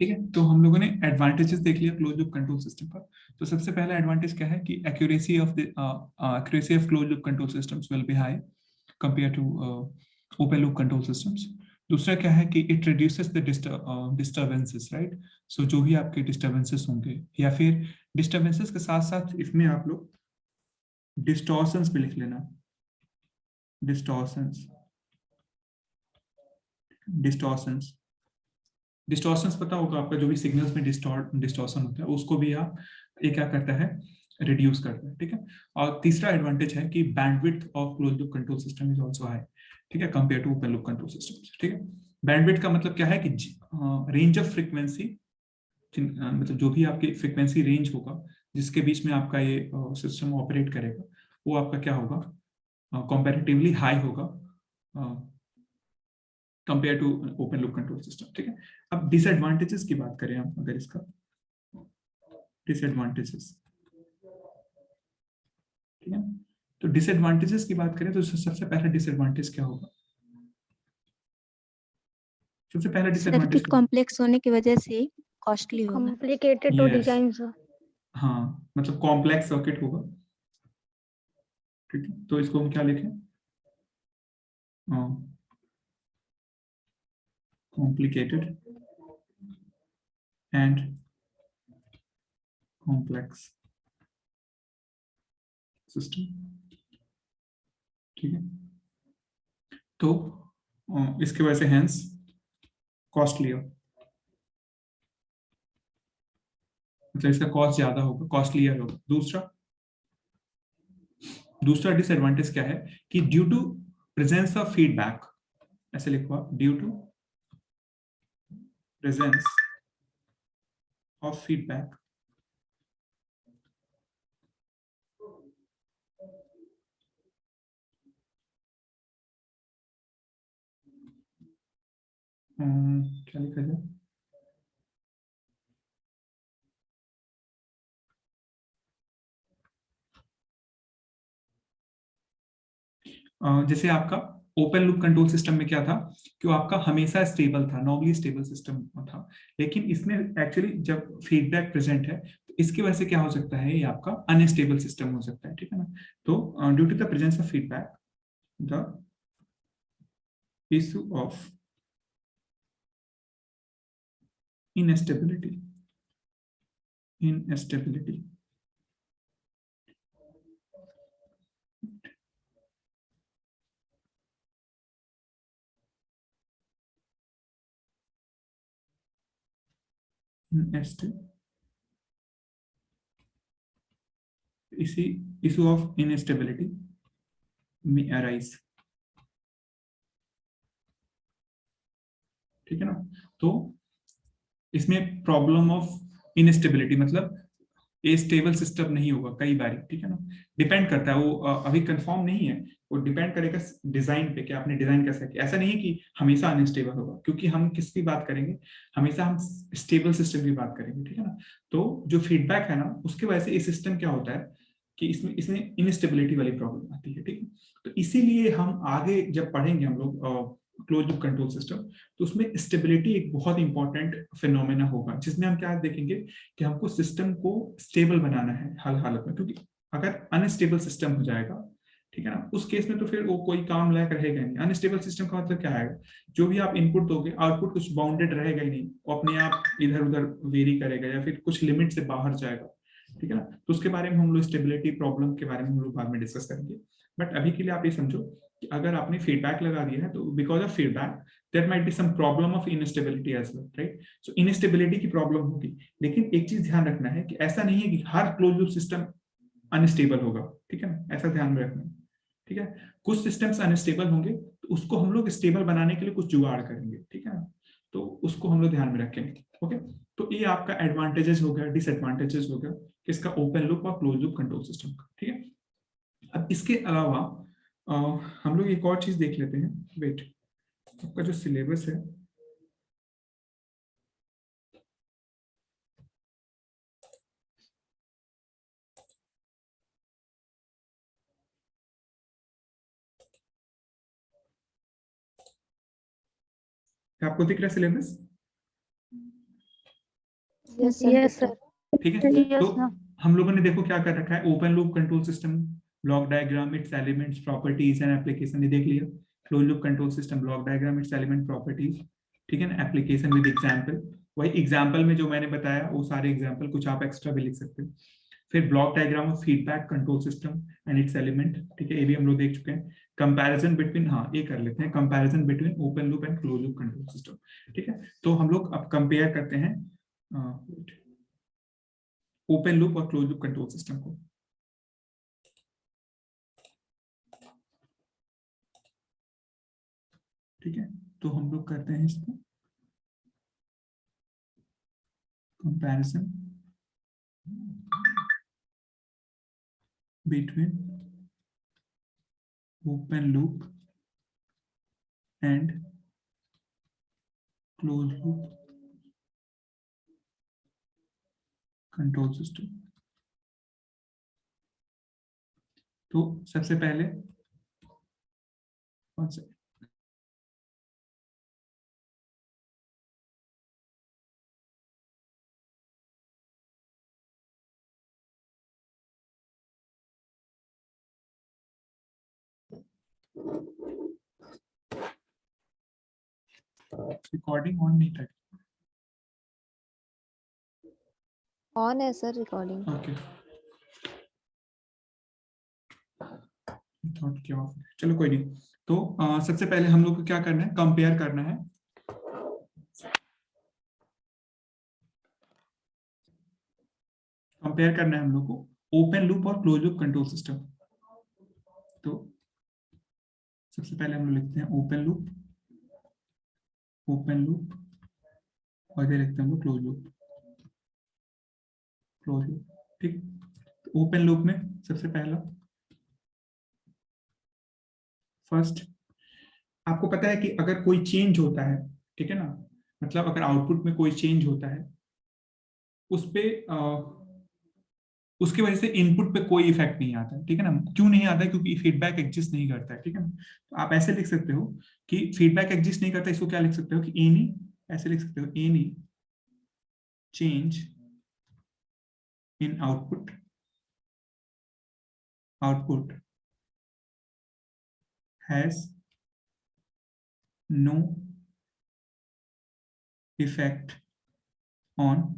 ठीक है, तो हम लोगों ने एडवांटेजेस देख लिया क्लोज लूप कंट्रोल सिस्टम का। तो सबसे पहला एडवांटेज क्या है कि accuracy of close loop control systems will be high compare to open loop control systems. दूसरा क्या है कि it reduces the disturbances, right. So जो भी आपके डिस्टर्बेंसेस होंगे, या फिर डिस्टर्बेंसेस के साथ साथ इसमें आप लोग डिस्टॉर्शंस भी लिख लेना। डिस्टॉर्शंस, डिस्टॉर्शंस, डिस्टॉर्शंस पता होगा आपका, जो भी सिग्नल्स में डिस्टॉर्शन होता है उसको भी आप ये क्या करता है, रिड्यूस करता है। ठीक है, और तीसरा एडवांटेज है कि bandwidth of close loop control system is also high, ठीक है, compare to open loop control system. ठीक है, बैंडविड्थ का मतलब क्या है कि रेंज ऑफ फ्रीक्वेंसी, मतलब जो भी आपकी फ्रीक्वेंसी रेंज होगा जिसके बीच में आपका ये सिस्टम ऑपरेट करेगा, वो आपका क्या होगा, कंपैरेटिवली हाई होगा compare to open loop control system. ठीक है, अब डिसएडवांटेजेस की बात करें हम, अगर इसका डिसएडवांटेजेस, ठीक है, तो डिसएडवांटेजेस की बात करें तो सबसे पहला डिसएडवांटेज क्या होगा, सबसे पहला डिसएडवांटेज सर्किट क्या कॉम्प्लेक्स होने की वजह से कॉस्टली होगा। कॉम्प्लिकेटेड तो होगा? Yes, design. हाँ, मतलब कॉम्प्लेक्स सर्किट होगा। ठीक है, तो इसको हम क्या लिखें, कॉम्प्लिकेटेड एंड कॉम्प्लेक्स सिस्टम। ठीक है, तो इसके वजह से हैंस कॉस्टली हो, मतलब इसका कॉस्ट ज्यादा होगा, कॉस्टलियर होगा। दूसरा डिसएडवांटेज क्या है कि due to presence of feedback, ऐसे लिखो आप, due to presence of feedback, क्या लिखा जाए, जैसे आपका ओपन लूप कंट्रोल सिस्टम में क्या था कि वो आपका हमेशा स्टेबल था, नॉर्मली स्टेबल सिस्टम था। लेकिन इसमें एक्चुअली जब फीडबैक प्रेजेंट है तो इसकी वजह से क्या हो सकता है, ये आपका अनस्टेबल सिस्टम हो सकता है। ठीक है ना, तो due to the presence of feedback, the issue of instability, instability, इसी इशू ऑफ इनस्टेबिलिटी में अराइज। ठीक है ना, तो इसमें प्रॉब्लम ऑफ इनस्टेबिलिटी मतलब ये स्टेबल सिस्टम नहीं होगा कई बार। ठीक है ना, डिपेंड करता है वो, अभी कंफर्म नहीं है, वो डिपेंड करेगा डिजाइन पे कि आपने डिजाइन कैसा किया। ऐसा नहीं है कि हमेशा अनस्टेबल होगा, क्योंकि हम किसकी बात करेंगे, हमेशा हम स्टेबल सिस्टम की बात करेंगे। ठीक है ना, तो जो फीडबैक है ना उसकी वजह से ये सिस्टम क्या होता है कि इसमें इसमें इनस्टेबिलिटी वाली प्रॉब्लम आती है। ठीक है, तो इसीलिए हम आगे जब पढ़ेंगे हम लोग क्लोज लूप कंट्रोल सिस्टम, तो उसमें स्टेबिलिटी एक बहुत इंपॉर्टेंट फिनोमेना होगा, जिसमें हम क्या देखेंगे कि हमको सिस्टम को स्टेबल बनाना है हर हालत में। क्योंकि अगर अनस्टेबल सिस्टम हो जाएगा, ठीक है ना, उस केस में तो फिर वो कोई काम लायक रहेगा नहीं। अनस्टेबल सिस्टम का मतलब क्या है, जो भी आप इनपुट दोगे आउटपुट कुछ बाउंडेड रहेगा ही नहीं, वो अपने आप इधर उधर वेरी करेगा या फिर कुछ लिमिट से बाहर जाएगा। ठीक है ना, तो उसके बारे में हम लोग स्टेबिलिटी प्रॉब्लम के बारे में हम लोग बाद में डिस्कस करेंगे। बट अभी के लिए आप ये समझो कि अगर आपने फीडबैक लगा दिया है तो because of feedback there might be some problem of instability as well, right. So instability की प्रॉब्लम होगी, लेकिन एक चीज ध्यान रखना है कि ऐसा नहीं है कि हर क्लोज लूप सिस्टम अनस्टेबल होगा। ठीक है ना, ऐसा ध्यान में रखना है। ठीक है, कुछ सिस्टम्स अनस्टेबल होंगे तो उसको हम लोग स्टेबल बनाने के लिए कुछ जुगाड़ करेंगे। ठीक है ना, तो उसको हम लोग ध्यान में रखेंगे। ओके, तो ये आपका एडवांटेजेस हो गया, डिसएडवांटेजेस हो गया किसका, ओपन लूप और क्लोज लूप कंट्रोल सिस्टम का। ठीक है, अब इसके अलावा हम लोग एक और चीज देख लेते हैं। वेट, आपका जो सिलेबस है, आपको दिख रहा है सिलेबस? Yes sir. ठीक है। Yes, तो sir. हम लोगों ने देखो क्या कर रखा है, open loop control system, block diagram, it's elements, properties and application, ये देख लिया। Close loop control system, block diagram, it's element, properties, ठीक है ना, एप्लीकेशन विद एग्जांपल। वही एग्जांपल में जो मैंने बताया वो सारे एग्जांपल, कुछ आप एक्स्ट्रा भी लिख सकते हो। फिर block diagram of feedback control system and it's element, ठीक है, ये भी हम लोग देख चुके हैं। कंपैरिजन बिटवीन, हाँ ये कर लेते हैं, comparison between open loop and close loop control system, ठीक है। तो हम लोग अब कंपेयर करते हैं ओपन लूप और क्लोज लूप कंट्रोल सिस्टम को। ठीक है, तो हम लोग करते हैं इसको comparison between open loop and close loop control system. तो सबसे पहले कौन सा, रिकॉर्डिंग ऑन नहीं था? ऑन है सर रिकॉर्डिंग। ओके, थॉट क्या ऑफ, चलो कोई नहीं। तो सबसे पहले हम लोग को क्या करना है, कंपेयर करना है हम लोग को ओपन लूप और क्लोज लूप कंट्रोल सिस्टम। तो सबसे पहले हम लोग लिखते हैं ओपन लूप और इधर लिखते हैं हम लोग क्लोज लूप, ठीक। तो ओपन लूप में सबसे पहला, फर्स्ट, आपको पता है कि अगर कोई चेंज होता है, ठीक है ना, मतलब अगर आउटपुट में कोई चेंज होता है, उस पे उसकी वजह से इनपुट पे कोई इफेक्ट नहीं आता है, ठीक है ना। क्यों नहीं आता है? क्योंकि फीडबैक एग्जिस्ट नहीं करता है, ठीक है ना। तो आप ऐसे लिख सकते हो कि फीडबैक एग्जिस्ट नहीं करता, इसको क्या लिख सकते हो कि एनी, ऐसे लिख सकते हो, any change in output has no effect on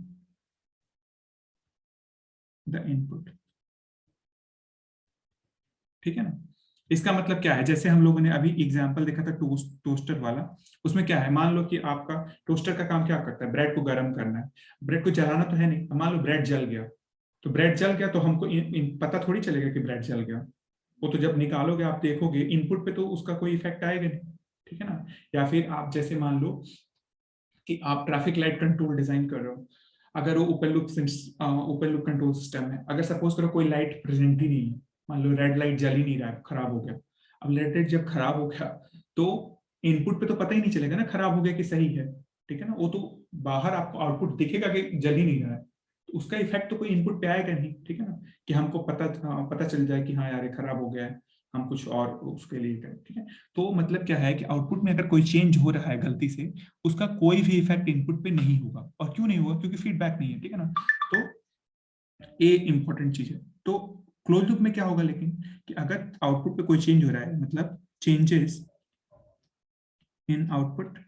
the input, ठीक है ना। इसका मतलब क्या है, जैसे हम लोगों ने अभी एग्जांपल देखा था टोस्टर वाला, उसमें क्या है, मान लो कि आपका टोस्टर का काम क्या करता है, ब्रेड को गर्म करना है, ब्रेड को जलाना तो है नहीं। मान लो ब्रेड जल गया, तो ब्रेड जल गया तो हमको पता थोड़ी चलेगा कि ब्रेड जल गया। वो तो जब निकालोगे आप देखोगे इनपुट पे, तो उसका कोई इफेक्ट आएगा नहीं, ठीक है ना। या फिर आप जैसे मान लो कि आप ट्रैफिक लाइट कंट्रोल डिजाइन कर रहे हो, अगर वो ओपन लूप कंट्रोल सिस्टम है, अगर सपोज करो कोई लाइट प्रेजेंट ही नहीं है, मान लो रेड लाइट जल ही नहीं रहा है, खराब हो गया। अब रेड लाइट जब खराब हो गया तो इनपुट पे तो पता ही नहीं चलेगा ना खराब हो गया कि सही है, ठीक है ना। वो तो बाहर आपको आउटपुट दिखेगा कि जल ही नहीं रहा है, तो उसका इफेक्ट तो कोई इनपुट पे आएगा नहीं, ठीक है ना, कि हमको पता चल जाए कि हाँ यार ये खराब हो गया है, हम कुछ और उसके लिए करें, ठीक है। तो मतलब क्या है कि आउटपुट में अगर कोई चेंज हो रहा है गलती से, उसका कोई भी इफेक्ट इनपुट पे नहीं होगा। और क्यों नहीं होगा? क्योंकि फीडबैक नहीं है, ठीक है ना। तो ये इंपॉर्टेंट चीज है। तो क्लोज लूप में क्या होगा लेकिन, कि अगर आउटपुट पे कोई चेंज हो रहा है, मतलब changes in output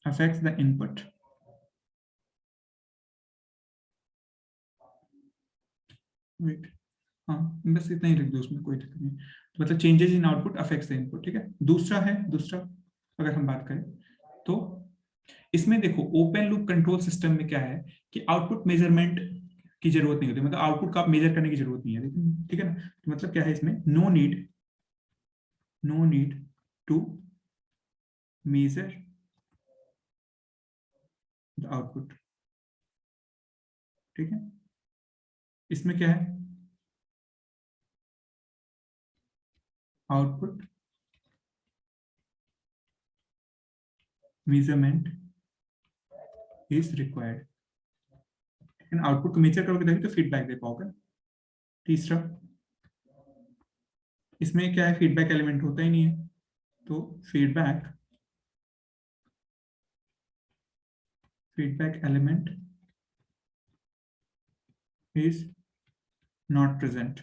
affects the input, wait, हाँ बस इतना ही लिख दो, उसमें कोई दिक्कत नहीं। तो मतलब changes in output affects the input, ठीक है। दूसरा अगर हम बात करें तो इसमें देखो ओपन लूप कंट्रोल सिस्टम में क्या है कि आउटपुट मेजरमेंट की जरूरत नहीं होती, मतलब आउटपुट का मेजर करने की जरूरत नहीं है, ठीक है ना। तो मतलब क्या है इसमें, no need to measure the output, ठीक है। इसमें क्या है, आउटपुट मेजरमेंट इज रिक्वायर्ड, लेकिन आउटपुट को मेजर करोगे तभी तो फीडबैक दे पाओगे। तीसरा, इसमें क्या है, फीडबैक एलिमेंट होता ही नहीं है, तो feedback element is not present.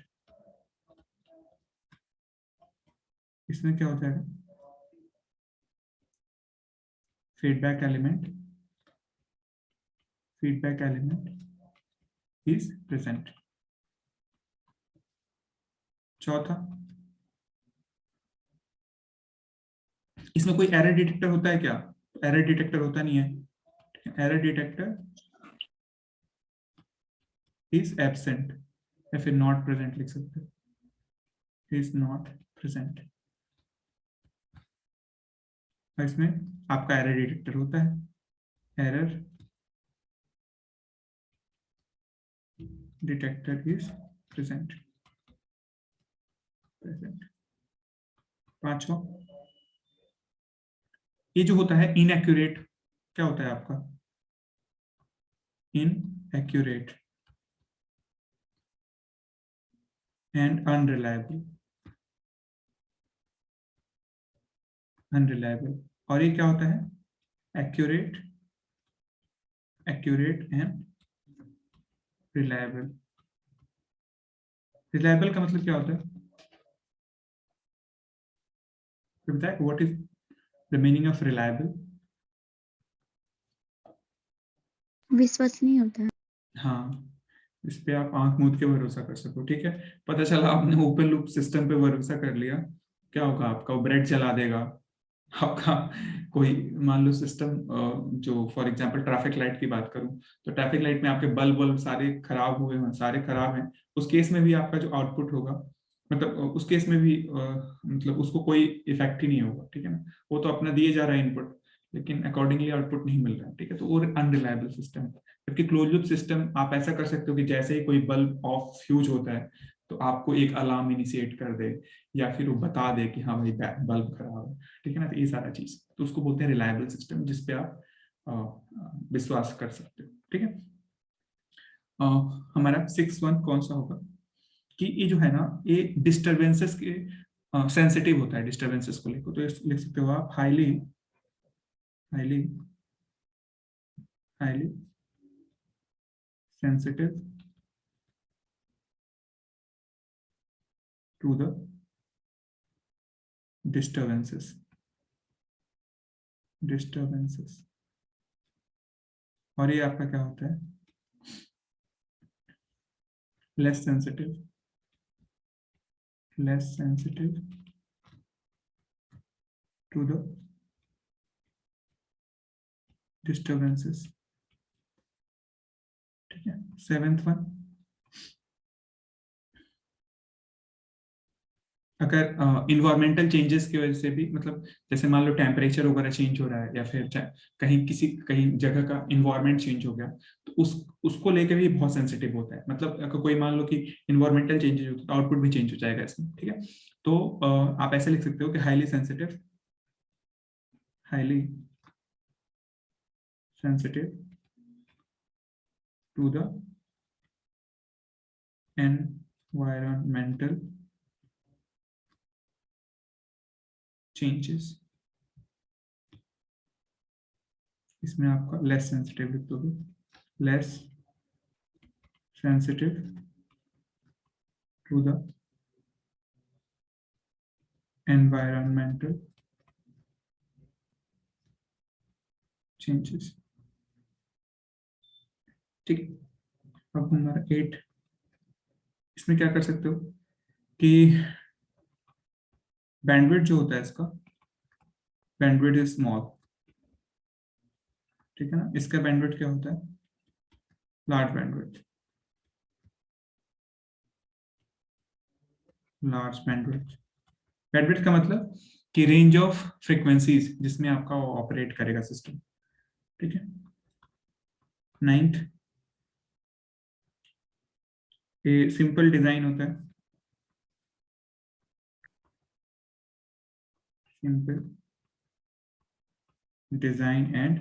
इसमें क्या हो जाएगा, फीडबैक एलिमेंट इज प्रेजेंट। चौथा, इसमें कोई एरर डिटेक्टर होता है क्या? एरर डिटेक्टर होता नहीं है। एरर डिटेक्टर इज एब्सेंट, या फिर नॉट प्रेजेंट लिख सकते हो, इज नॉट प्रेजेंट। और इसमें आपका एरर डिटेक्टर होता है, एरर डिटेक्टर इज प्रेजेंट। पांचवा, ये जो होता है इनएक्यूरेट, क्या होता है आपका, इनएक्यूरेट एंड अनरिलायबल। और ये क्या होता है, एक्यूरेट एंड रिलायबल। रिलायबल का मतलब क्या होता है, what is the meaning of reliable? विश्वसनीय होता है। हाँ, इस पे आप आंख मूंद के भरोसा कर सको, ठीक है। पता चला आपने ओपन लूप सिस्टम पे भरोसा कर लिया, क्या होगा आपका, वो ब्रेड चला देगा आपका। कोई मान लो सिस्टम, जो फॉर एग्जांपल ट्रैफिक लाइट की बात करूं, तो ट्रैफिक लाइट में आपके बल्ब सारे खराब हुए हैं, सारे खराब हैं, उस केस में भी आपका जो आउटपुट होगा, मतलब उस केस में भी मतलब उसको कोई इफेक्ट ही नहीं होगा, ठीक है ना। वो तो अपना दिए जा रहा है इनपुट, लेकिन अकॉर्डिंगली आउटपुट नहीं मिल रहा है, ठीक है। तो वो अनरिलायबल सिस्टम है। जबकि क्लोज लूप सिस्टम आप ऐसा कर सकते हो कि जैसे ही कोई बल्ब ऑफ फ्यूज होता है तो आपको एक अलार्म इनिशिएट कर दे, या फिर वो बता दे कि हाँ भाई बल्ब खराब है, ठीक है ना। तो ये सारा चीज, तो उसको बोलते हैं रिलायबल सिस्टम, जिसपे आप विश्वास कर सकते हो, ठीक है। अ, हमारा 6.1 कौन सा होगा, कि ये जो है ना, ये डिस्टरबेंसेस के सेंसिटिव होता है, डिस्टरबेंसेस को लेकर। तो लिख सकते हो आप highly highly highly sensitive to the disturbances और ये आपका क्या होता है, less sensitive to the disturbances, ठीक है। 7th वन, अगर इन्वायरमेंटल चेंजेस की वजह से भी, मतलब जैसे मान लो टेम्परेचर वगैरह चेंज हो रहा है, या फिर कहीं जगह का इन्वायरमेंट चेंज हो गया, तो उसको लेके भी बहुत सेंसिटिव होता है। मतलब अगर कोई मान लो कि इन्वायरमेंटल चेंजेस होता है तो आउटपुट भी चेंज हो जाएगा इसमें, ठीक है। तो आप ऐसे लिख सकते हो कि highly sensitive to the environmental changes। इसमें आपका लेस सेंसिटिव लिख दोगे, less sensitive to the environmental changes, ठीक है। अब हमारा 8, इसमें क्या कर सकते हो कि बैंडविड्थ जो होता है इसका, बैंडविड्थ इज स्मॉल, ठीक है ना। इसका बैंडविड्थ क्या होता है, लार्ज बैंडविड्थ। बैंडविड्थ का मतलब कि रेंज ऑफ फ्रीक्वेंसीज जिसमें आपका ऑपरेट करेगा सिस्टम, ठीक है। 9th, ये सिंपल डिजाइन होता है, simple design and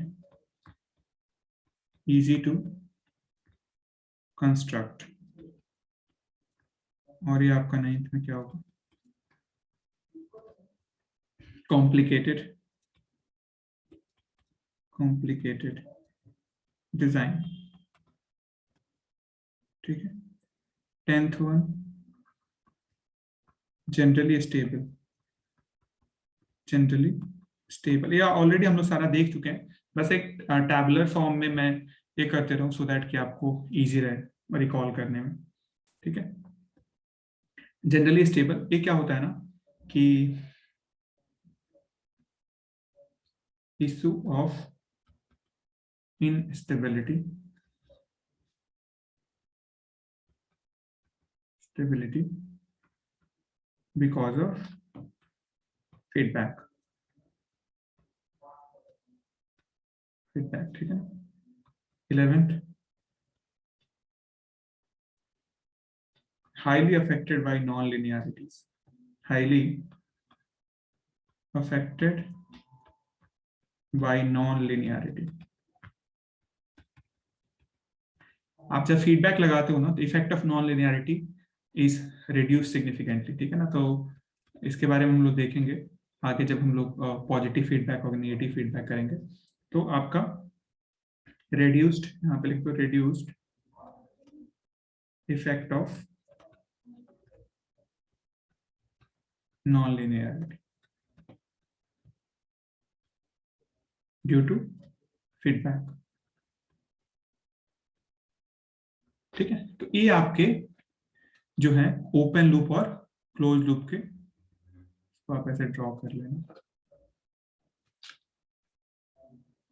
easy to construct. और ये आपका 9th में क्या होगा, कॉम्प्लिकेटेड डिजाइन, ठीक है। 10th वन, जनरली स्टेबल, या ऑलरेडी हम लोग सारा देख चुके हैं, बस एक टैबुलर फॉर्म में मैं ये करते रहूं सो दैट कि आपको इजी रहे रिकॉल करने में, ठीक है। जनरली स्टेबल ये क्या होता है ना कि issue of instability because of feedback, ठीक है। 11th, highly affected by non-linearities, highly affected by non-linearity। आप जब फीडबैक लगाते हो ना तो effect of non linearity is reduce significantly, ठीक है ना। तो इसके बारे में हम लोग देखेंगे आगे जब हम लोग पॉजिटिव फीडबैक और नेगेटिव फीडबैक करेंगे। तो आपका रिड्यूस्ड, यहाँ पे लिखो reduced effect of non linearity due to feedback, ठीक है। तो ये आपके जो है ओपन लूप और क्लोज लूप के, तो आप ऐसे ड्रॉ कर लेना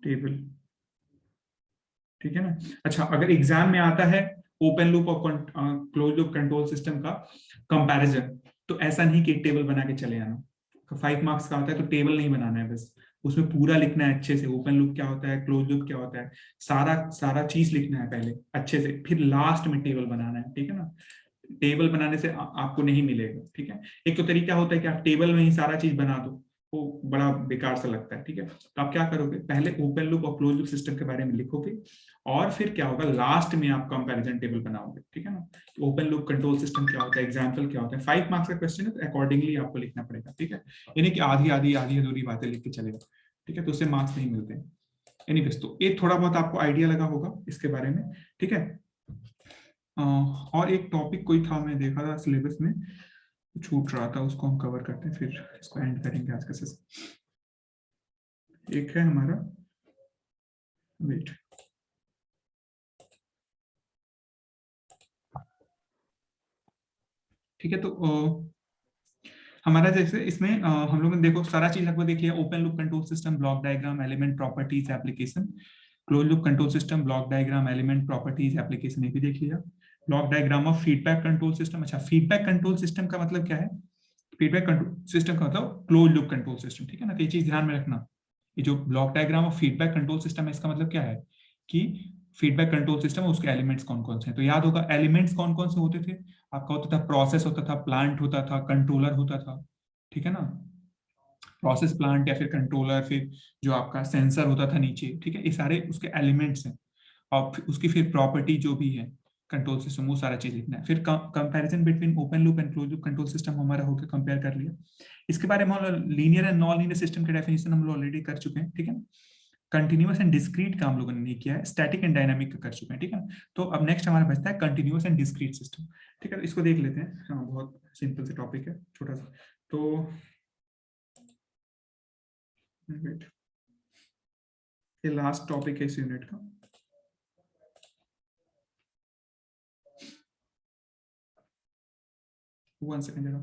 टेबल, ठीक है ना। अच्छा, अगर एग्जाम में आता है ओपन लूप और क्लोज लूप कंट्रोल सिस्टम का कंपैरिजन, तो ऐसा नहीं कि एक टेबल बना के चले आना। 5 मार्क्स का होता है तो टेबल नहीं बनाना है, बस उसमें पूरा लिखना है अच्छे से, ओपन लूप क्या होता है, क्लोज लूप क्या होता है, सारा चीज लिखना है पहले अच्छे से, फिर लास्ट में टेबल बनाना है, ठीक है ना। टेबल बनाने से आपको नहीं मिलेगा, ठीक है। एक तो तरीका होता है कि आप टेबल में ही सारा चीज बना दो, वो बड़ा बेकार सा लगता है, ठीक है। तो आप क्या करोगे, पहले ओपन लूप और क्लोज लूप सिस्टम के बारे में लिखोगे और फिर क्या होगा, लास्ट में आप कंपैरिजन टेबल बनाओगे, ठीक है ना। तो ओपन लूप कंट्रोल सिस्टम क्या होता है, एग्जांपल क्या होता है, 5 मार्क्स का क्वेश्चन है तो अकॉर्डिंगली आपको लिखना पड़ेगा, ठीक है। यानी कि आधी अधूरी बातें लिख के चलेगा, ठीक है, तो उससे मार्क्स नहीं मिलते। एनीवेज, तो ये थोड़ा बहुत आपको आइडिया लगा होगा इसके बारे में, ठीक है। और एक टॉपिक कोई था, मैं देखा था सिलेबस में छूट रहा था, उसको हम कवर करते हैं, फिर इसको एंड करेंगे आज का सेशन। एक है हमारा, वेट, ठीक है। तो हमारा जैसे इसमें हम लोगों ने देखो सारा चीज लगभग देख लिया, open loop control system, block diagram, element properties, application. Close loop control system, block diagram, element properties, application, ये भी देख लिया। Block diagram of feedback control system. अच्छा, फीडबैक कंट्रोल सिस्टम का मतलब क्या है, फीडबैक कंट्रोल सिस्टम का मतलब क्लोज लूप कंट्रोल सिस्टम, ठीक है ना। तो ये चीज ध्यान में रखना, ये जो block diagram of feedback control system है, इसका मतलब क्या है कि फीडबैक कंट्रोल सिस्टम उसके एलिमेंट्स कौन कौन से हैं। तो याद होगा एलिमेंट्स कौन कौन से होते थे, आपका होता था प्रोसेस होता था, प्लांट होता था, कंट्रोलर होता था, ठीक है ना। प्रोसेस, प्लांट या फिर कंट्रोलर, फिर जो आपका सेंसर होता था नीचे, ठीक है। ये सारे उसके एलिमेंट्स हैं और उसकी फिर प्रॉपर्टी जो भी है कंट्रोल सिस्टम, वो सारा चीज लिखना है। फिर comparison between open loop and close loop control system हमारा होकर कंपेयर कर लिया। इसके बारे में linear and non linear system के डेफिनेशन हम लोग ऑलरेडी कर चुके हैं, ठीक है। कंटिन्यूअस एंड डिस्क्रीट का हम लोगों ने नहीं किया है, स्टैटिक एंड डायनामिक का कर चुके हैं, ठीक है। तो अब नेक्स्ट हमारा बचता है कंटिन्यूअस एंड डिस्क्रीट सिस्टम, ठीक है। इसको देख लेते हैं, हाँ बहुत सिंपल से टॉपिक है, छोटा सा। तो वेट, ये लास्ट टॉपिक है इस यूनिट का। वन सेकेंड जरा,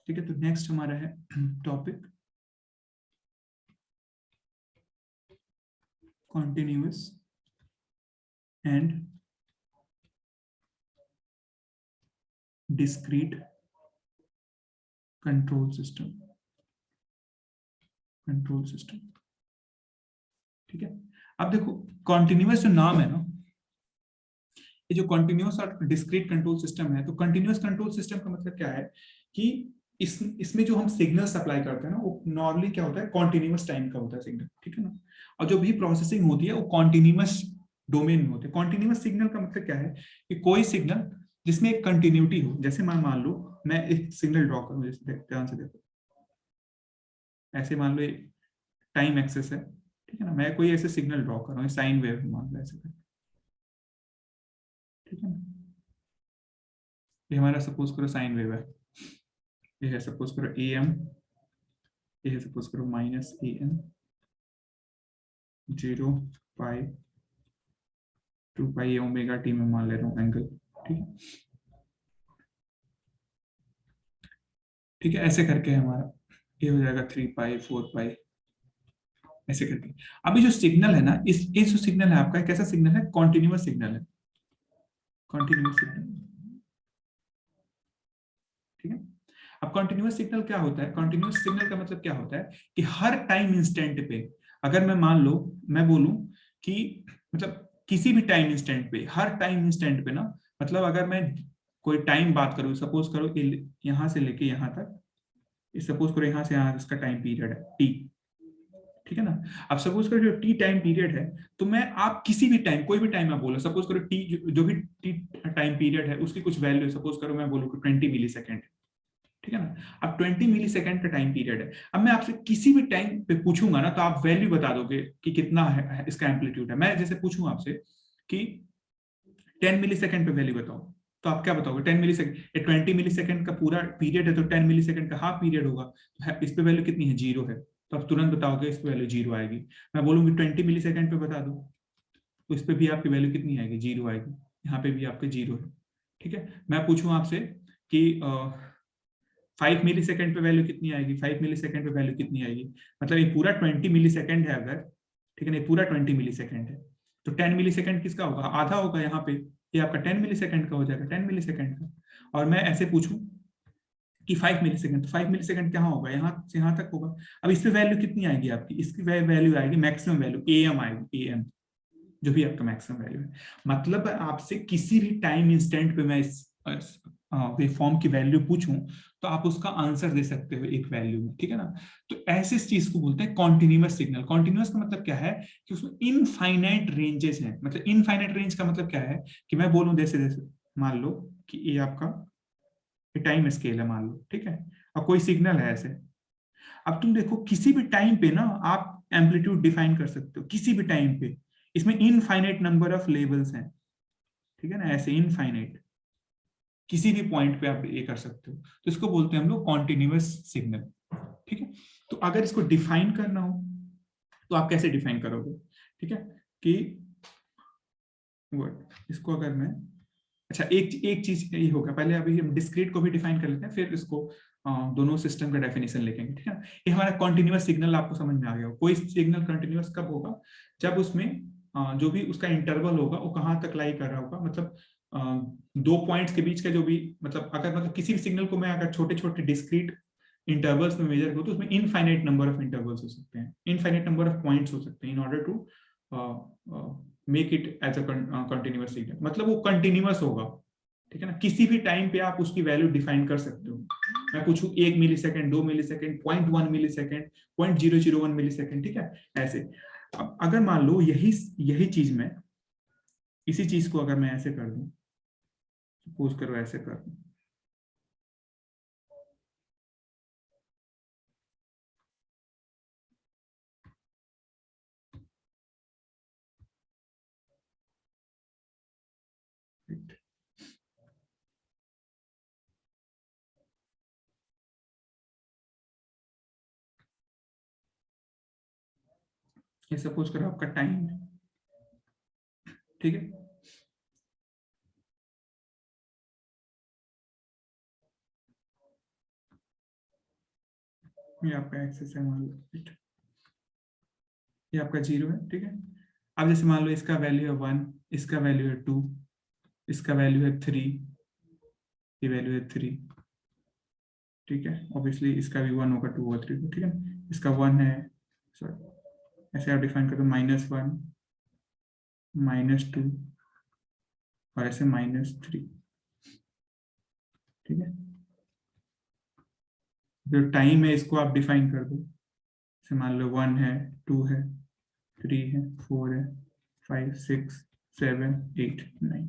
ठीक है। तो नेक्स्ट हमारा है topic continuous and discrete control system, ठीक है। अब देखो कॉन्टिन्यूअस जो नाम है ना, ये जो कॉन्टिन्यूअस और डिस्क्रीट कंट्रोल सिस्टम है, तो कंटिन्यूअस कंट्रोल सिस्टम का मतलब क्या है कि इसमें जो हम सिग्नल सप्लाई करते हैं ना, वो नॉर्मली क्या होता है, कॉन्टिन्यूअस टाइम का होता है सिग्नल, ठीक है ना। और जो भी प्रोसेसिंग होती है वो कॉन्टिन्यूअस डोमेन में होते हैं। कॉन्टिन्यूअस सिग्नल का मतलब क्या है कि कोई सिग्नल जिसमें एक कंटिन्यूटी हो, जैसे मैं मान लो मैं एक सिग्नल ड्रॉ करूं, जैसे ध्यान से देखो, ऐसे मान लो टाइम एक्सेस है, ठीक है ना, मैं कोई ऐसे सिग्नल ड्रॉ कर रहा हूँ, साइन वेव मान लो ऐसे, ठीक है ना, ये हमारा सपोज करो साइन वेव है, ये है सपोज करो ए एम, ये है सपोज करो minus A M, 0 pi 2 pi omega T में मान ले रहा हूँ एंगल, ठीक है, ठीक है, ऐसे करके हमारा ये हो जाएगा 3 पाई 4 पाई, ऐसे करके। अभी जो सिग्नल है ना, इस जो सिग्नल है आपका, कैसा सिग्नल है, कॉन्टिन्यूअस सिग्नल है, कॉन्टिन्यूअस सिग्नल, ठीक है। अब कॉन्टिन्यूअस सिग्नल क्या होता है, कॉन्टिन्यूअस सिग्नल का मतलब क्या होता है कि हर टाइम इंस्टेंट पे, अगर मैं मान लो मैं बोलूं कि मतलब किसी भी टाइम इंस्टेंट पे, हर टाइम इंस्टेंट पे ना, मतलब अगर मैं कोई टाइम बात करूं, सपोज करो यहां से लेके यहां तक, सपोज करो यहां से यहां इसका टाइम पीरियड है टी, ठीक है ना। अब सपोज करो जो टी टाइम पीरियड है, तो मैं आप किसी भी टाइम, कोई भी टाइम आप बोलो, सपोज करो टी जो भी टी टाइम पीरियड है उसकी कुछ वैल्यू, सपोज करो मैं बोलूँ 20 मिली सेकेंड, ठीक है ना। अब 20 मिली सेकेंड का टाइम पीरियड है, अब मैं आपसे किसी भी टाइम पे पूछूंगा ना, तो आप वैल्यू बता दोगे कि कितना है इसका एम्पलीट्यूड है। मैं जैसे पूछूं आपसे कि 10 मिली सेकेंड पे वैल्यू बताओ, तो आप क्या बताओगे, 10 मिली सेकेंड, 20 मिली सेकेंड का पूरा पीरियड है, तो 10 मिली सेकेंड का हाफ पीरियड होगा, तो इस पे वैल्यू कितनी है, 0 है, तो आप तुरंत बताओगे इस पे वैल्यू 0 आएगी। मैं बोलूंगी 20 मिली सेकेंड पे बता दो, तो इस पे भी आपकी वैल्यू कितनी आएगी, 0 आएगी, यहाँ पे भी आपके 0 है, ठीक है। मैं पूछूं आपसे कि 5 मिली सेकेंड पे वैल्यू कितनी आएगी, 5 मिली सेकेंड पे वैल्यू कितनी आएगी, मतलब ये पूरा 20 मिली सेकेंड है अगर, ठीक है ना, ये पूरा 20 मिली सेकेंड है, तो 10 मिली सेकेंड किसका होगा, आधा होगा यहाँ पे, ये आपका 10 मिली सेकेंड का हो जाएगा, 10 मिली सेकेंड का। और मैं ऐसे पूछूं कि 5 मिली सेकेंड, तो 5 मिली सेकेंड कहाँ होगा, यहाँ से यहाँ तक होगा। अब इस पे वैल्यू कितनी आएगी आपकी, इसकी वैल्यू आएगी मैक्सिमम वैल्यू ए एम आएगी, ए एम, जो भी आपका मैक्सिमम वैल्यू है। मतलब आपसे किसी भी टाइम इंस्टेंट पे मैं इस वेवफॉर्म की वैल्यू पूछूं, तो आप उसका आंसर दे सकते हो एक वैल्यू में, ठीक है ना। तो ऐसे इस चीज को बोलते हैं कॉन्टिन्यूअस सिग्नल। कॉन्टिन्यूअस का मतलब क्या है कि उसमें इनफाइनाइट रेंजेस हैं, मतलब इनफाइनाइट रेंज का मतलब क्या है कि मैं बोलूं जैसे जैसे मान लो कि ये आपका टाइम स्केल है मान लो, ठीक है, और कोई सिग्नल है ऐसे। अब तुम देखो किसी भी टाइम पे ना आप एम्पलीट्यूड डिफाइन कर सकते हो, किसी भी टाइम पे, इसमें इनफाइनाइट नंबर ऑफ लेवल्स हैं, ठीक है ना, ऐसे इनफाइनाइट, किसी भी पॉइंट पे आप ये कर सकते हो, तो इसको बोलते हैं हम लोग कॉन्टिन्यूअस सिग्नल, ठीक है। तो अगर इसको डिफाइन करना हो तो आप कैसे डिफाइन करोगे, ठीक है, कि इसको अगर मैं, अच्छा एक एक चीज ये होगा, पहले अभी हम डिस्क्रीट को भी डिफाइन कर लेते हैं, फिर इसको दोनों सिस्टम का डेफिनेशन लिखेंगे, ठीक है। ये हमारा कॉन्टिन्यूअस सिग्नल आपको समझ में आ गया हो। कोई सिग्नल कंटिन्यूअस कब होगा, जब उसमें जो भी उसका इंटरवल होगा वो कहाँ तक लाई कर रहा होगा, मतलब दो पॉइंट्स के बीच का जो भी, मतलब अगर मतलब किसी भी सिग्नल को मैं अगर छोटे छोटे डिस्क्रीट इंटरवल्स में मेजर करूँ, तो उसमें इनफाइनाइट नंबर ऑफ इंटरवल्स हो सकते हैं, इनफाइनाइट नंबर ऑफ पॉइंट्स हो सकते हैं, in order to make it as a continuous signal, मतलब वो कंटिन्यूअस होगा, ठीक है ना। किसी भी टाइम पे आप उसकी वैल्यू डिफाइन कर सकते हो। मैं पूछूं 1 मिली सेकेंड, 2 मिली सेकेंड, 0.1 मिली सेकेंड, 0.001 मिली सेकेंड, ठीक है, ऐसे। अब अगर मान लो यही चीज में, इसी चीज को अगर मैं ऐसे कर दूं, सपोज करो ऐसे कर दूं, ये सपोज करो आपका टाइम है, ठीक है। ये आपका एक्सेस है मान लो, ये आपका 0 है, ठीक है। अब जैसे मान लो इसका वैल्यू है 1, इसका वैल्यू है 2, इसका वैल्यू है 3, ये वैल्यू है 3, ठीक है। ऑब्वियसली इसका भी 1 होगा, 2 होगा, 3 होगा, ठीक है। इसका 1 है, सॉरी ऐसे आप डिफाइन कर दो, -1, -2 और ऐसे -3, ठीक है। जो टाइम है इसको आप डिफाइन कर दो, जैसे मान लो 1 है, 2 है, 3 है, 4 है, 5 6 7 8 9,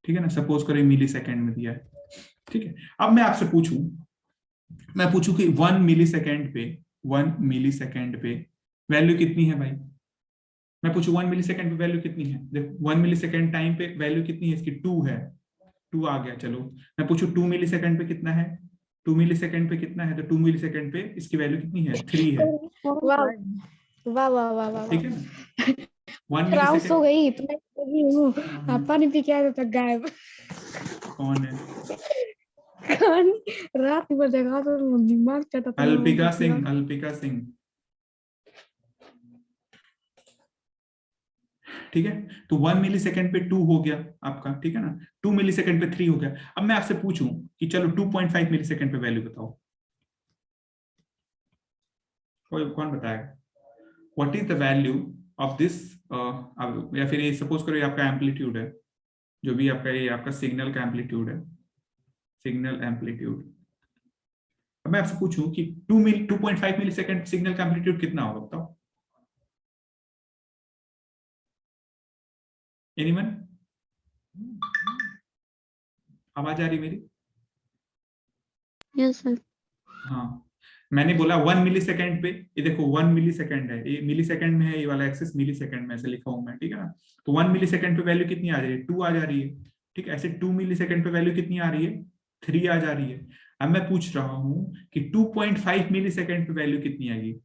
ठीक है ना। सपोज करो मिली सेकेंड में दिया है, ठीक है। अब मैं आपसे पूछूं कि 1 मिली सेकेंड पे वैल्यू कितनी है भाई। मैं पूछूं 1 मिली सेकेंड पे वैल्यू कितनी है, देखो 1 मिली सेकेंड टाइम पे वैल्यू कितनी है इसकी, 2 है, 2 आ गया। चलो मैं पूछूं 2 मिली सेकेंड पे कितना है, 2 मिली सेकेंड पे कितना है, तो 2 मिली सेकेंड पे इसकी वैल्यू कितनी है, 3 है, वाह वाह वाह वाह वाह ठीक है ना। 1 मिली क्राउस हो सेकेंड गई तो मैं लगी हूँ। पानी पी के आया तक गायब। कौन है, कान रात भर जगा तो दिमाग चटा था। अल्पिका सिंह, ठीक है। तो 1 मिली सेकेंड पे 2 हो गया आपका, ठीक है ना। 2 मिली सेकेंड पे 3 हो गया। अब मैं आपसे पूछूं कि चलो 2.5 मिली सेकेंड पे वैल्यू बताओ, कोई कौन बताएगा। What is the value of this, या फिर ये सपोज करो ये आपका एम्पलीट्यूड है, जो भी आपका ये आपका सिग्नल का एम्पलीट्यूड है, सिग्नल एम्पलीट्यूड। अब मैं आपसे पूछूं कि 2.5 मिली सेकेंड सिग्नल का एम्पलीट्यूड कितना होगा बताओ, एनीवन, आवाज आ रही मेरी। Yes sir. हाँ, मैंने बोला 1 मिली सेकेंड पे, ये देखो 1 मिली सेकेंड है, ये मिली सेकेंड में है, ये वाला एक्सेस मिली सेकेंड में ऐसे लिखा हूं मैं, ठीक है ना। तो 1 मिली सेकेंड पे वैल्यू कितनी आ रही है, 2 आ जा रही है, ठीक है। ऐसे 2 मिली सेकेंड पे वैल्यू कितनी आ रही है, 3 आ जा रही है। अब मैं पूछ रहा हूं कि 2.5 मिली सेकेंड पे वैल्यू कितनी आएगी।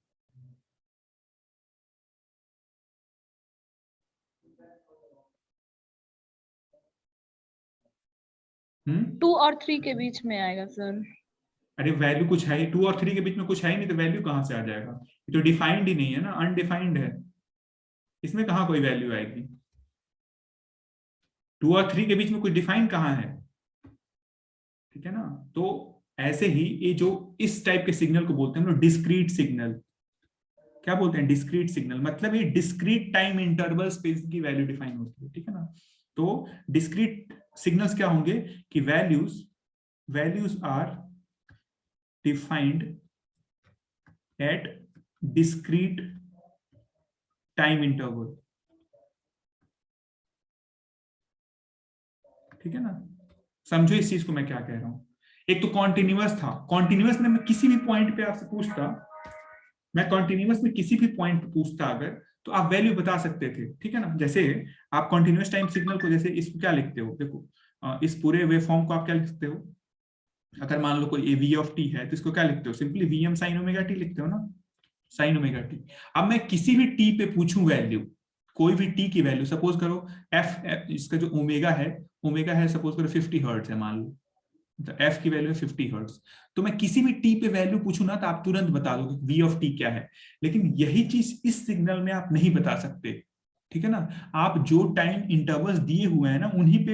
हम्म, 2 और 3 के बीच में आएगा सर। अरे वैल्यू कुछ है ही, 2 और 3 के बीच में कुछ है ही नहीं, तो वैल्यू कहां से आ जाएगा, ये तो डिफाइंड ही नहीं है ना, अनडिफाइंड है, इसमें कहां कोई वैल्यू आएगी। 2 और 3 के बीच में कोई डिफाइन कहां है, ठीक है ना। तो ऐसे ही ये जो इस टाइप के सिग्नल को बोलते हैं हम लोग डिस्क्रीट सिग्नल। क्या बोलते हैं, डिस्क्रीट सिग्नल, मतलब ये डिस्क्रीट टाइम इंटरवल्स पे इसकी वैल्यू डिफाइन होती है, ठीक है ना। तो डिस्क्रीट सिग्नल्स क्या होंगे कि values are defined at discrete time interval, ठीक है ना। समझो इस चीज को मैं क्या कह रहा हूं। एक तो कॉन्टिन्यूअस था, कॉन्टिन्यूअस में मैं किसी भी पॉइंट पे आपसे पूछता, मैं कॉन्टिन्यूअस में किसी भी पॉइंट पे पूछता अगर, तो आप वैल्यू बता सकते थे, ठीक है ना। जैसे आप कॉन्टिन्यूअस टाइम सिग्नल को, जैसे इसको क्या लिखते हो, देखो इस पूरे वेव फॉर्म को आप क्या लिखते हो, अगर मान लो कोई वी ऑफ टी है तो इसको क्या लिखते हो, simply VM sine omega T लिखते हो ना, साइन ओमेगा टी। अब मैं किसी भी टी पे पूछूं वैल्यू, कोई भी टी की वैल्यू, सपोज करो एफ, इसका जो ओमेगा है सपोज करो 50 हर्ट्ज है मान लो, तो एफ की वैल्यू है 50 हर्ट्ज। तो मैं किसी भी टी पे वैल्यू पूछूं ना तो आप तुरंत बता दोगे वी ऑफ टी क्या है। लेकिन यही चीज इस सिग्नल में आप नहीं बता सकते, ठीक है ना। आप जो टाइम इंटरवल्स दिए हुए हैं ना उन्हीं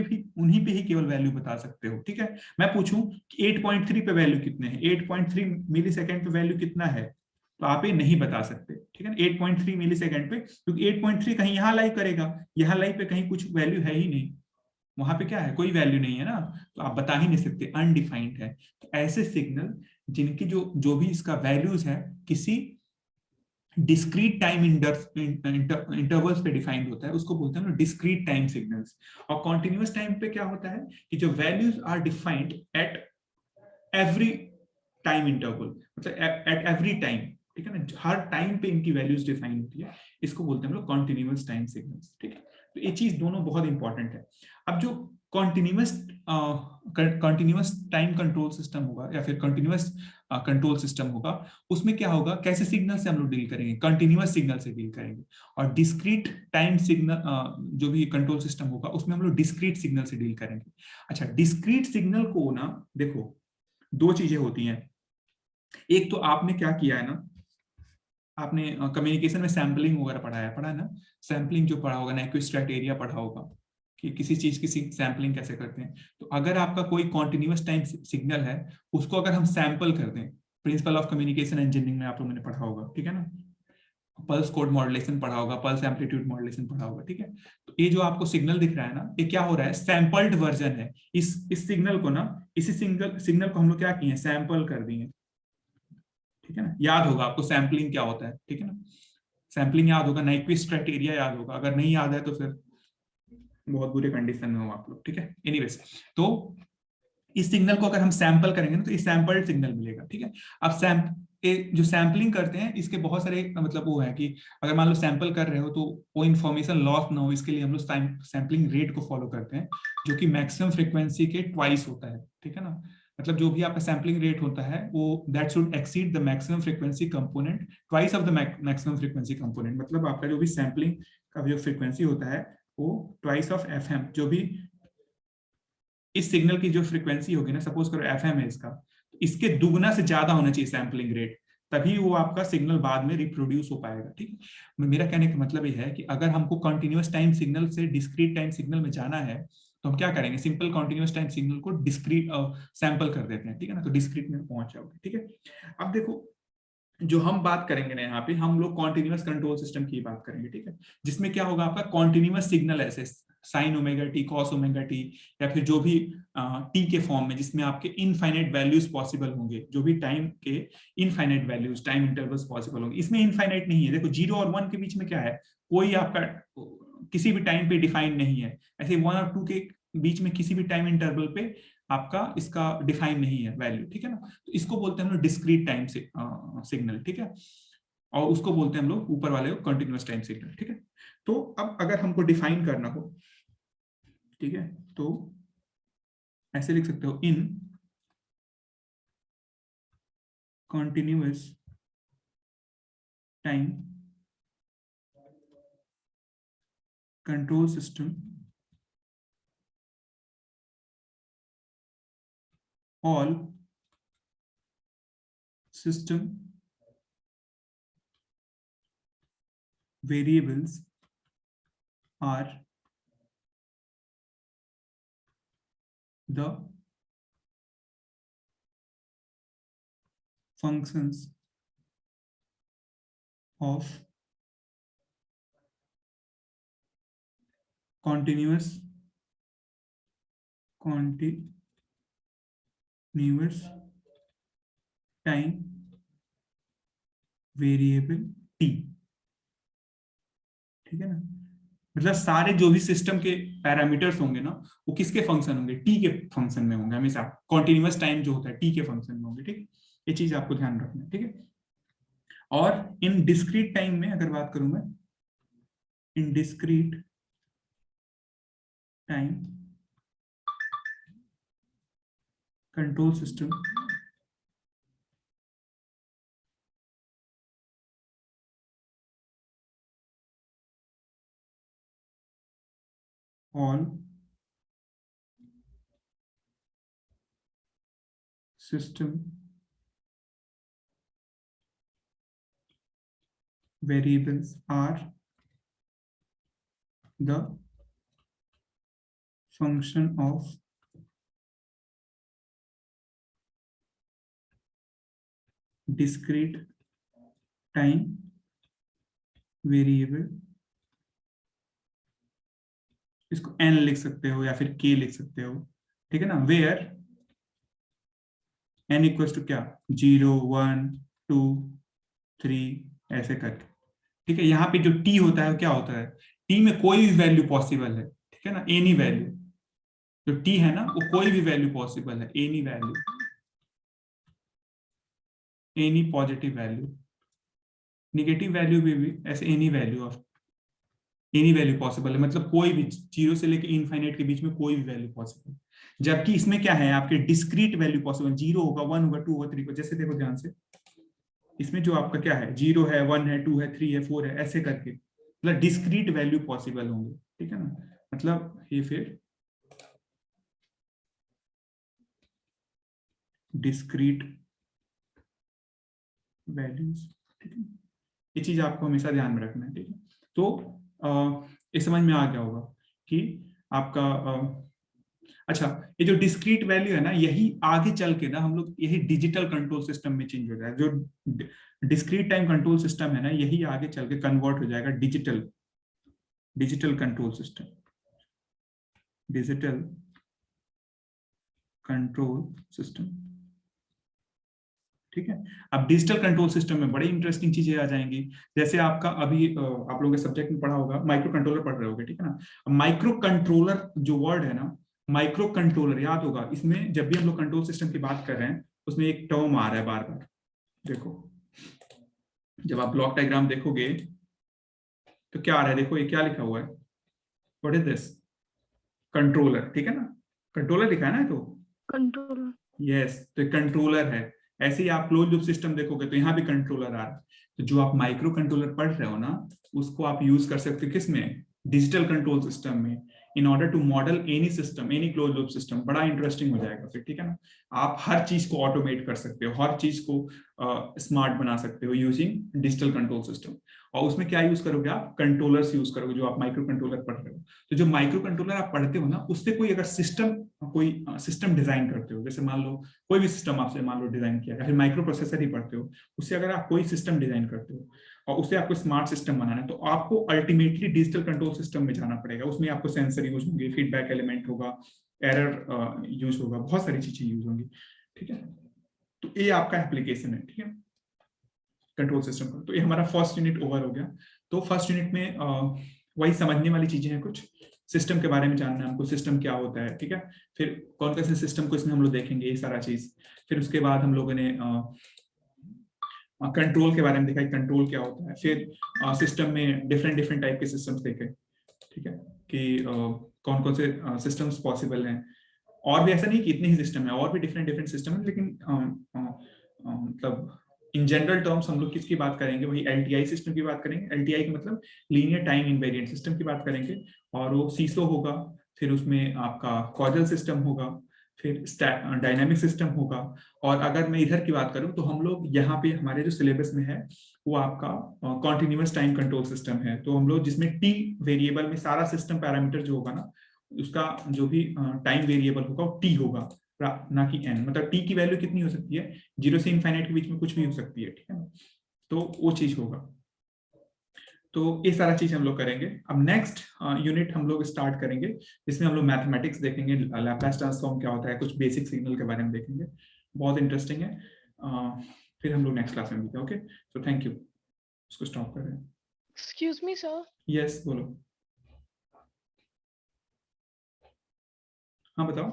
पे ही केवल वैल्यू बता सकते हो, ठीक है। मैं पूछूं कि 8.3 पे वैल्यू कितने हैं, 8.3 मिली सेकेंड पे वैल्यू कितना है, तो आप ये नहीं बता सकते, ठीक है ना। 8.3 मिली सेकेंड पे, क्योंकि 8.3 कहीं यहाँ लाई करेगा, यहाँ लाई पे कहीं कुछ वैल्यू है ही नहीं, वहां पे क्या है, कोई वैल्यू नहीं है ना, तो आप बता ही नहीं सकते, अनडिफाइंड है। तो ऐसे सिग्नल जिनकी जो भी इसका वैल्यूज है किसी डिस्क्रीट टाइम इंटरवल्स पे डिफाइंड होता है, उसको बोलते हैं डिस्क्रीट टाइम सिग्नल्स। और कॉन्टिन्यूअस टाइम पे क्या होता है कि जो values are defined at every time interval, मतलब एट एवरी टाइम, ठीक है ना, हर टाइम पे इनकी वैल्यूज डिफाइन होती है, इसको बोलते हैं हम लोग कॉन्टिन्यूअस टाइम सिग्नल्स, ठीक है। तो ये चीज दोनों बहुत इंपॉर्टेंट है। अब जो कॉन्टिन्यूअस टाइम कंट्रोल सिस्टम होगा या फिर कॉन्टिन्यूअस कंट्रोल सिस्टम होगा, उसमें क्या होगा, कैसे सिग्नल से हम लोग डील करेंगे, कंटिन्यूअस सिग्नल से डील करेंगे। और डिस्क्रीट टाइम सिग्नल जो भी कंट्रोल सिस्टम होगा उसमें हम लोग डिस्क्रीट सिग्नल से डील करेंगे। अच्छा, डिस्क्रीट सिग्नल को ना देखो, दो चीजें होती हैं। एक तो आपने क्या किया है ना, आपने कम्युनिकेशन में सैम्पलिंग वगैरह पढ़ा है ना, सैम्पलिंग जो पढ़ा होगा ना, क्राइटेरिया पढ़ा होगा कि किसी चीज की सैम्पलिंग कैसे करते हैं। तो अगर आपका कोई कॉन्टिन्यूअस टाइम सिग्नल है, उसको अगर हम सैंपल कर दें, प्रिंसिपल ऑफ कम्युनिकेशन इंजीनियरिंग में आप लोगों ने पढ़ा होगा, ठीक है ना, पल्स कोड मॉड्यूलेशन पढ़ा होगा, पल्स एम्पलीट्यूड मॉड्यूलेशन पढ़ा होगा, ठीक है। तो ये जो आपको सिग्नल दिख रहा है ना, ये क्या हो रहा है, सैंपल्ड वर्जन है। इस सिग्नल को ना, इसी सिग्नल को हम लोग क्या किए, सैंपल कर दिए, ठीक है ना। याद होगा आपको सैम्पलिंग क्या होता है, ठीक है ना, सैम्पलिंग याद होगा, नाइक्विस्ट क्राइटेरिया याद होगा, अगर नहीं याद है तो फिर बहुत बुरे कंडीशन में हो आप लोग, ठीक है। एनीवेज, तो इस सिग्नल को अगर हम सैंपल करेंगे ना तो इस सैंपल्ड सिग्नल मिलेगा, ठीक है। अब जो सैंपलिंग करते हैं इसके बहुत सारे मतलब वो है कि अगर मान लो सैंपल कर रहे हो तो वो इन्फॉर्मेशन लॉस ना हो, इसके लिए हम लोग सैंपलिंग रेट को फॉलो करते हैं, जो कि मैक्सिमम फ्रीक्वेंसी के ट्वाइस होता है, ठीक है ना। मतलब जो भी आपका सैंपलिंग रेट होता है वो that should exceed the maximum frequency component twice of the maximum frequency component. मतलब आपका जो भी सैंपलिंग का जो फ्रीक्वेंसी होता है वो ट्वाइस ऑफ एफएम, जो भी इस सिग्नल की जो फ्रीक्वेंसी होगी ना, सपोज करो एफएम है इसका, तो इसके दुगना से ज्यादा होना चाहिए सैंपलिंग रेट, तभी वो आपका सिग्नल बाद में रिप्रोड्यूस हो पाएगा, ठीक है। मेरा कहने का मतलब ये है कि अगर हमको कंटिन्यूअस टाइम सिग्नल से डिस्क्रीट टाइम सिग्नल में जाना है तो हम क्या करेंगे, सिंपल कंटिन्यूअस टाइम सिग्नल को डिस्क्रीट सैंपल कर देते हैं, ठीक है ना, तो डिस्क्रीट में पहुंच जाओगे, ठीक है। अब देखो जो हम बात करेंगे ना यहाँ पे, हम लोग कॉन्टिन्यूअस कंट्रोल सिस्टम की बात करेंगे, ठीक है, जिसमें क्या होगा आपका कॉन्टिन्यूअस सिग्नल ऐसे sine omega T, cos omega T, या फिर जो भी टी के फॉर्म में, जिसमें आपके इनफाइनाइट वैल्यूज पॉसिबल होंगे, जो भी टाइम के infinite values, time intervals possible होंगे। इसमें इनफाइनाइट नहीं है, देखो 0 और 1 के बीच में क्या है, कोई आपका किसी भी टाइम पे डिफाइन नहीं है, ऐसे 1 और 2 के बीच में किसी भी टाइम इंटरवल पे आपका इसका डिफाइन नहीं है वैल्यू, ठीक है ना। तो इसको बोलते हैं हम लोग डिस्क्रीट टाइम सिग्नल, ठीक है, और उसको बोलते हैं हम लोग ऊपर वाले को कंटिन्यूअस टाइम सिग्नल, ठीक है। तो अब अगर हमको डिफाइन करना हो, ठीक है, तो ऐसे लिख सकते हो, इन continuous time control system all system variables are the functions of continuous time variable T, ठीक है ना। मतलब सारे जो भी सिस्टम के पैरामीटर्स होंगे ना, वो किसके फंक्शन होंगे, टी के फंक्शन में होंगे हमेशा, कॉन्टिन्यूअस टाइम जो होता है टी के फंक्शन में होंगे, ठीक है। ये चीज आपको ध्यान रखना है, ठीक है। और इन डिस्क्रीट टाइम में अगर बात करूं मैं, इन discrete time control system all system variables are the function of discrete time variable, इसको n लिख सकते हो या फिर k लिख सकते हो, ठीक है ना, वेयर n इक्वल्स टू क्या, 0 1 2 3 ऐसे करके, ठीक है। यहाँ पे जो t होता है क्या होता है, t में कोई भी वैल्यू पॉसिबल है, ठीक है ना, एनी वैल्यू, जो t है ना वो कोई भी वैल्यू पॉसिबल है, any value, any positive value, negative value भी ऐसे any value of any value possible है, मतलब कोई भी 0 से लेके इनफाइनाइट के बीच में कोई भी वैल्यू पॉसिबल। जबकि इसमें क्या है, आपके डिस्क्रीट वैल्यू पॉसिबल, 0 होगा, 1 होगा, 2 होगा, 3 होगा, जैसे देखो ध्यान से, इसमें जो आपका क्या है, 0 है, 1 है, 2 है, 3 है, 4 है, ऐसे करके, मतलब डिस्क्रीट वैल्यू पॉसिबल होंगे, ठीक है ना। मतलब ये फिर डिस्क्रीट वैल्यूज, ठीक है, ये चीज आपको हमेशा ध्यान में रखना है, ठीक है। तो ये समझ में आ गया होगा कि आपका अच्छा, ये जो डिस्क्रीट वैल्यू है ना, यही आगे चल के ना हम लोग यही डिजिटल कंट्रोल सिस्टम में चेंज हो जाएगा, जो डिस्क्रीट टाइम कंट्रोल सिस्टम है ना, यही आगे चल के कन्वर्ट हो जाएगा digital control system, digital control system, ठीक है। अब डिजिटल कंट्रोल सिस्टम में बड़ी इंटरेस्टिंग चीजें आ जाएंगी, जैसे आपका अभी आप लोगों के सब्जेक्ट में पढ़ा होगा, माइक्रो कंट्रोलर पढ़ रहे होगे, ठीक है ना। माइक्रो कंट्रोलर जो वर्ड है ना, माइक्रो कंट्रोलर याद होगा, इसमें जब भी हम लोग कंट्रोल सिस्टम की बात कर रहे हैं उसमें एक टर्म आ रहा है बार बार। देखो जब आप ब्लॉक डायग्राम देखोगे तो क्या आ रहा है, देखो ये क्या लिखा हुआ है, व्हाट इज दिस, कंट्रोलर, ठीक है ना, कंट्रोलर लिखा है ना, तो कंट्रोल। यस, तो कंट्रोलर है। ऐसे ही आप क्लोज लूप सिस्टम देखोगे तो यहाँ भी कंट्रोलर आ रहा है। तो जो आप माइक्रो कंट्रोलर पढ़ रहे हो ना, उसको आप यूज कर सकते हो किस में, डिजिटल कंट्रोल सिस्टम में, in order to model any system, any close loop system. बड़ा इंटरेस्टिंग हो जाएगा फिर, ठीक है ना। आप हर चीज को ऑटोमेट कर सकते हो, हर चीज को स्मार्ट बना सकते हो यूजिंग डिजिटल कंट्रोल सिस्टम। और उसमें क्या यूज करोगे आप, कंट्रोलर्स यूज करोगे, जो आप माइक्रो कंट्रोलर पढ़ रहे हो। तो जो माइक्रो कंट्रोलर आप पढ़ते हो ना, उससे कोई अगर सिस्टम डिजाइन करते हो, जैसे मान लो कोई भी सिस्टम आपसे मान लो डिजाइन किया, या फिर माइक्रो प्रोसेसर ही पढ़ते हो, उससे अगर आप कोई सिस्टम डिजाइन करते हो और उससे आपको स्मार्ट सिस्टम बनाना है, तो आपको अल्टीमेटली डिजिटल कंट्रोल सिस्टम में जाना पड़ेगा। उसमें आपको सेंसर यूज होंगे, फीडबैक एलिमेंट होगा, एरर यूज होगा, बहुत सारी चीजें यूज होंगी, ठीक है। तो ये आपका एप्लीकेशन है, ठीक है, कंट्रोल सिस्टम का। तो ये हमारा फर्स्ट यूनिट ओवर हो गया। तो फर्स्ट यूनिट में वही समझने वाली चीजें हैं, कुछ सिस्टम के बारे में जानना है हमको, सिस्टम क्या होता है, ठीक है। फिर कौन कौन से सिस्टम को इसमें हम लोग देखेंगे, ये सारा चीज। फिर उसके बाद हम लोगों ने कंट्रोल के बारे में देखा, कंट्रोल क्या होता है। फिर सिस्टम में डिफरेंट डिफरेंट टाइप के सिस्टम्स देखे, ठीक है, कि कौन कौन से सिस्टम्स पॉसिबल हैं। और भी ऐसा नहीं कि इतने ही सिस्टम है, और भी डिफरेंट डिफरेंट सिस्टम है, लेकिन मतलब इन जनरल टर्म्स हम लोग किसकी बात करेंगे, वही एलटीआई सिस्टम की बात करेंगे। एलटीआई का मतलब लीनियर टाइम इनवेरिएंट सिस्टम की बात करेंगे, और वो सीसो होगा, फिर उसमें आपका कॉजल सिस्टम होगा, फिर डायनामिक सिस्टम होगा। और अगर मैं इधर की बात करूं तो हम लोग यहाँ पे हमारे जो सिलेबस में है वो आपका कॉन्टिन्यूअस टाइम कंट्रोल सिस्टम है। तो हम लोग जिसमें टी वेरिएबल में सारा सिस्टम पैरामीटर जो होगा ना, उसका जो भी टाइम वेरिएबल होगा वो टी होगा, ना कि एन। मतलब टी की वैल्यू कितनी हो सकती है, 0 से इनफाइनाइट के बीच में कुछ भी हो सकती है, ठीक है ना। तो वो चीज होगा। तो ये सारा चीज हम लोग करेंगे। अब नेक्स्ट यूनिट हम लोग स्टार्ट करेंगे, जिसमें हम लोग मैथमेटिक्स देखेंगे, लैप्लास ट्रांसफॉर्म क्या होता है, कुछ बेसिक सिग्नल के बारे में देखेंगे, बहुत इंटरेस्टिंग है। फिर हम लोग नेक्स्ट क्लास में मिलते हैं। ओके, तो थैंक यू, उसको स्टॉप कर रहे हैं। Excuse me sir. यस बोलो, हाँ बताओ।